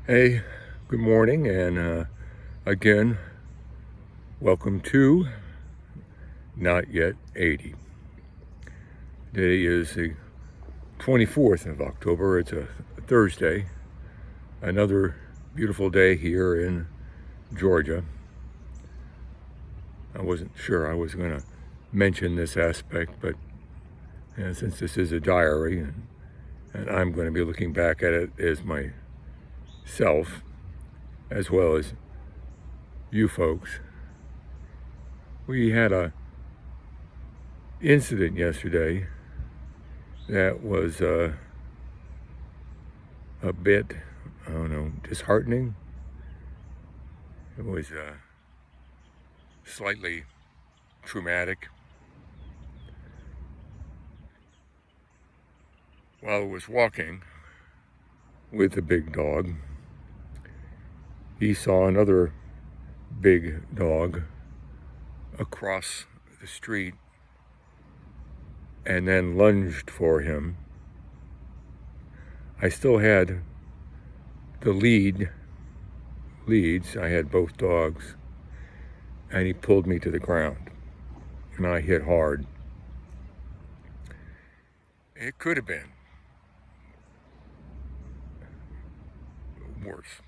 Hey, good morning, and again, welcome to Not Yet 80. Today is the 24th of October. It's a Thursday. Another beautiful day here in Georgia. I wasn't sure I was going to mention this aspect, but since this is a diary, and I'm going to be looking back at it as myself, as well as you folks. We had a incident yesterday that was a bit, I don't know, disheartening. It was slightly traumatic. While I was walking with the big dog, he saw another big dog across the street and then lunged for him. I still had the leads. I had both dogs, and he pulled me to the ground, and I hit hard. It could have been worse.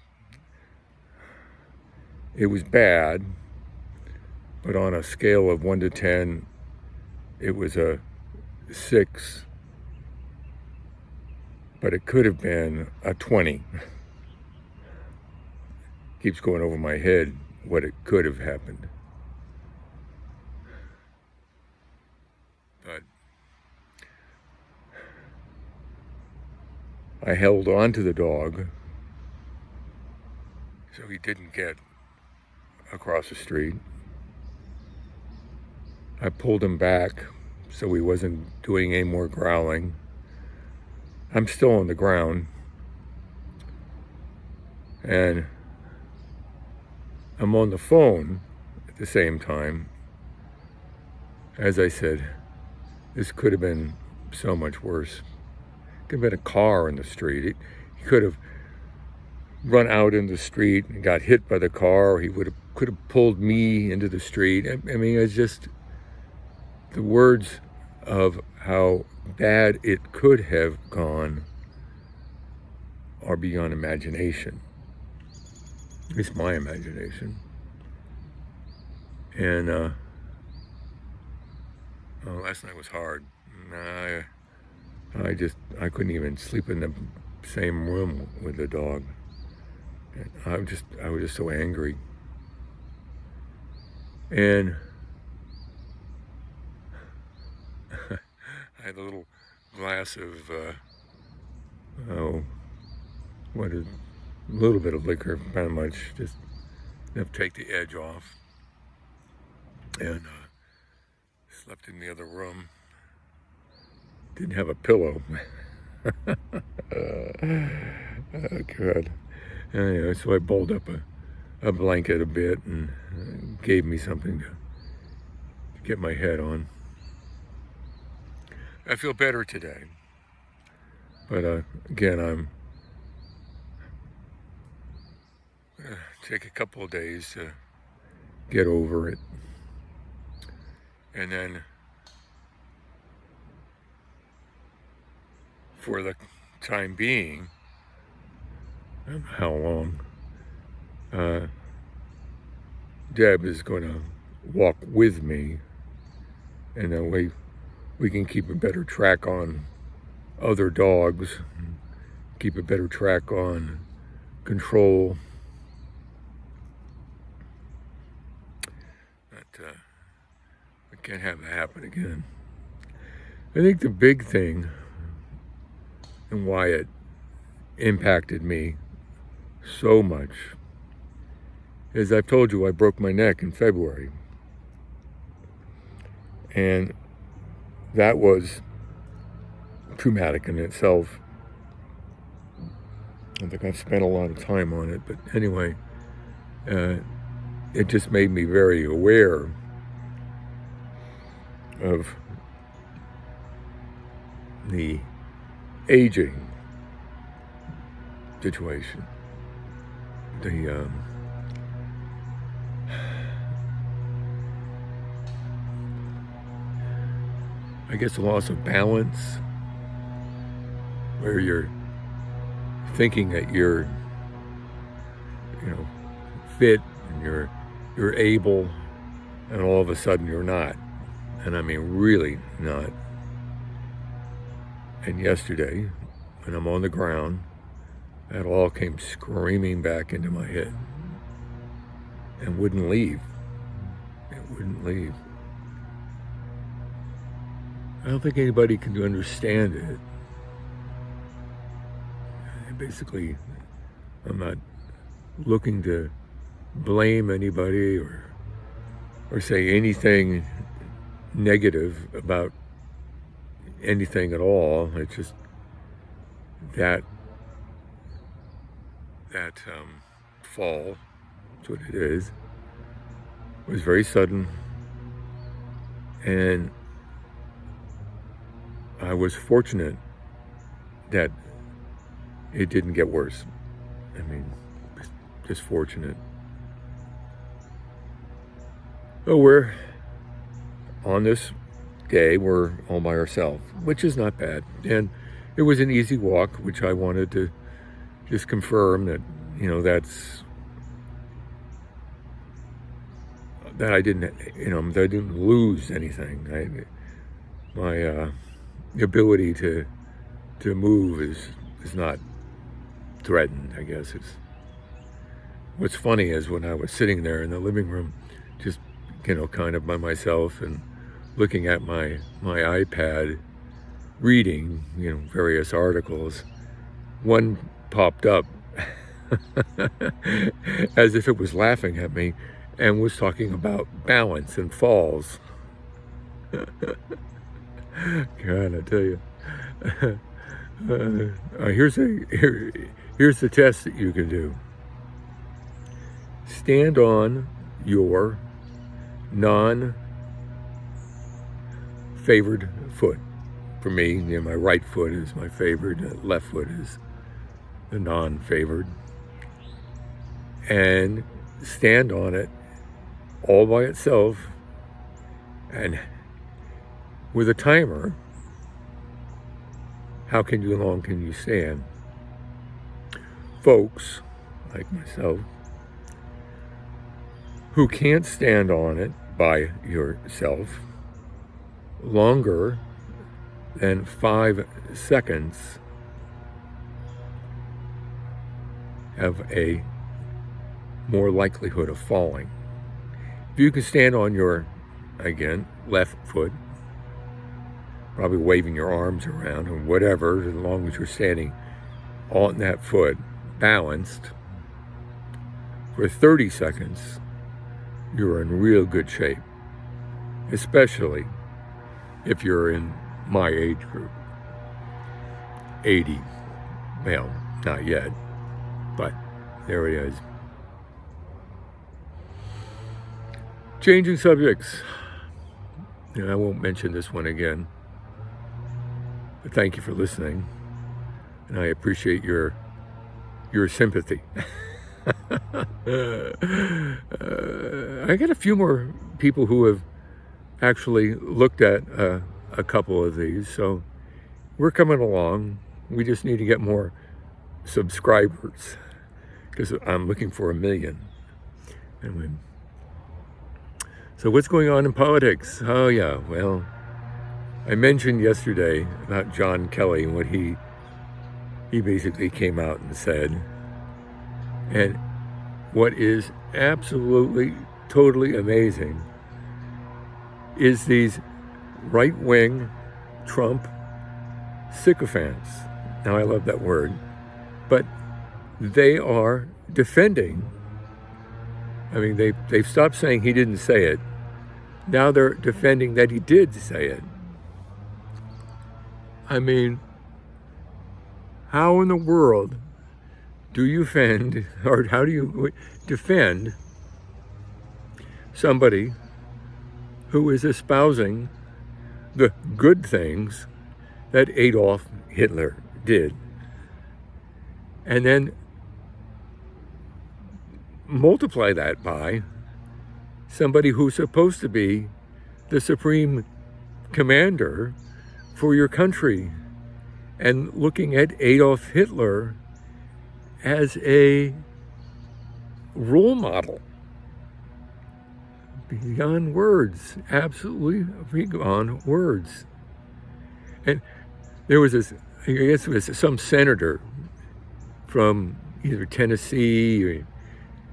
It was bad, but on a scale of 1 to 10, it was a 6, but it could have been a 20. Keeps going over my head what it could have happened. But I held on to the dog so he didn't get across the street. I pulled him back so he wasn't doing any more growling. I'm still on the ground, and I'm on the phone at the same time. As I said, this could have been so much worse. Could have been a car in the street. He could have run out in the street and got hit by the car, or he could have pulled me into the street. I mean, it's just the words of how bad it could have gone are beyond imagination. At least my imagination. And last night was hard. I couldn't even sleep in the same room with the dog. I was just so angry. And I had a little glass of a little bit of liquor, not much, just enough to take the edge off. And slept in the other room. Didn't have a pillow. Oh, God. Anyway, so I balled up a blanket a bit and gave me something to get my head on. I feel better today. But again, I'm take a couple of days to get over it. And then for the time being, I don't know how long, Deb is going to walk with me, and that way we can keep a better track on other dogs, keep a better track on control. That we can't have that happen again. I think the big thing and why it impacted me so much is I've told you I broke my neck in February. And that was traumatic in itself. I think I've spent a lot of time on it, but anyway, it just made me very aware of the aging situation. the I guess the loss of balance, where you're thinking that you're, fit and you're able, and all of a sudden you're not, and I mean really not. And yesterday, when I'm on the ground, that all came screaming back into my head and wouldn't leave. It wouldn't leave. I don't think anybody can understand it. Basically, I'm not looking to blame anybody or say anything negative about anything at all. It's just that fall, that's what it is, was very sudden, and I was fortunate that it didn't get worse. I mean, just fortunate. So we're on this day, we're all by ourselves, which is not bad. And it was an easy walk, which I wanted to just confirm that, that I didn't, that I didn't lose anything. My ability to move is not threatened, I guess. What's funny is when I was sitting there in the living room, just, kind of by myself and looking at my iPad, reading, various articles, one popped up as if it was laughing at me and was talking about balance and falls. God, I tell you. Here's the test that you can do. Stand on your non-favored foot. For me, my right foot is my favored, left foot is the non-favored. And stand on it all by itself, and with a timer, how long can you stand? Folks like myself who can't stand on it by yourself longer than 5 seconds have a more likelihood of falling. If you can stand on your, again, left foot, probably waving your arms around or whatever, as long as you're standing on that foot, balanced, for 30 seconds, you're in real good shape, especially if you're in my age group, 80. Well, not yet, but there it is. Changing subjects, and I won't mention this one again, but thank you for listening, and I appreciate your sympathy. I got a few more people who have actually looked at a couple of these, so we're coming along. We just need to get more subscribers, because I'm looking for 1 million. Anyway, so what's going on in politics? Oh yeah, well, I mentioned yesterday about John Kelly and what he basically came out and said. And what is absolutely, totally amazing is these right-wing Trump sycophants. Now, I love that word, but they are defending. I mean, they've stopped saying he didn't say it. Now they're defending that he did say it. I mean, how in the world do you defend, or how do you defend somebody who is espousing the good things that Adolf Hitler did, and then multiply that by somebody who's supposed to be the supreme commander for your country, and looking at Adolf Hitler as a role model. Beyond words, absolutely beyond words. And there was this, I guess it was some senator from either Tennessee or,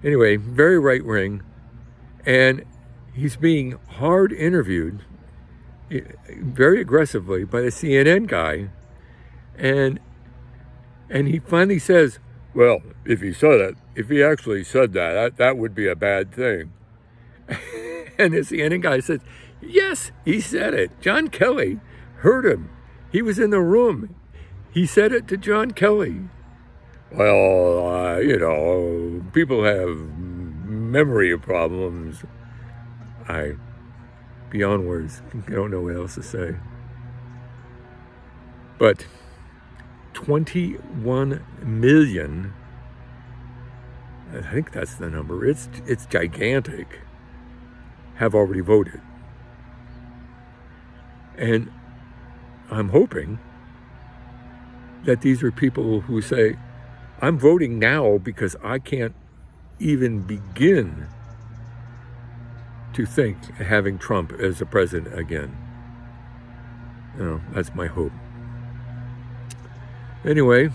anyway, very right wing, and he's being hard interviewed very aggressively by the CNN guy, and he finally says, well, if he actually said that, that would be a bad thing. And the CNN guy says, yes, he said it. John Kelly heard him. He was in the room. He said it to John Kelly. Well, people have memory problems. Beyond words, I don't know what else to say. But 21 million, I think that's the number, it's gigantic, have already voted. And I'm hoping that these are people who say, I'm voting now because I can't even begin to think of having Trump as the president again. That's my hope. Anyway,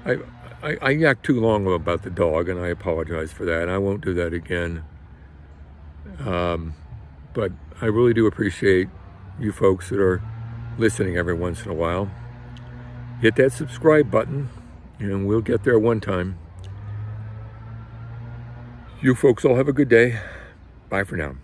I yacked too long about the dog, and I apologize for that. I won't do that again. But I really do appreciate you folks that are listening every once in a while. Hit that subscribe button, and we'll get there one time. You folks all have a good day. Bye for now.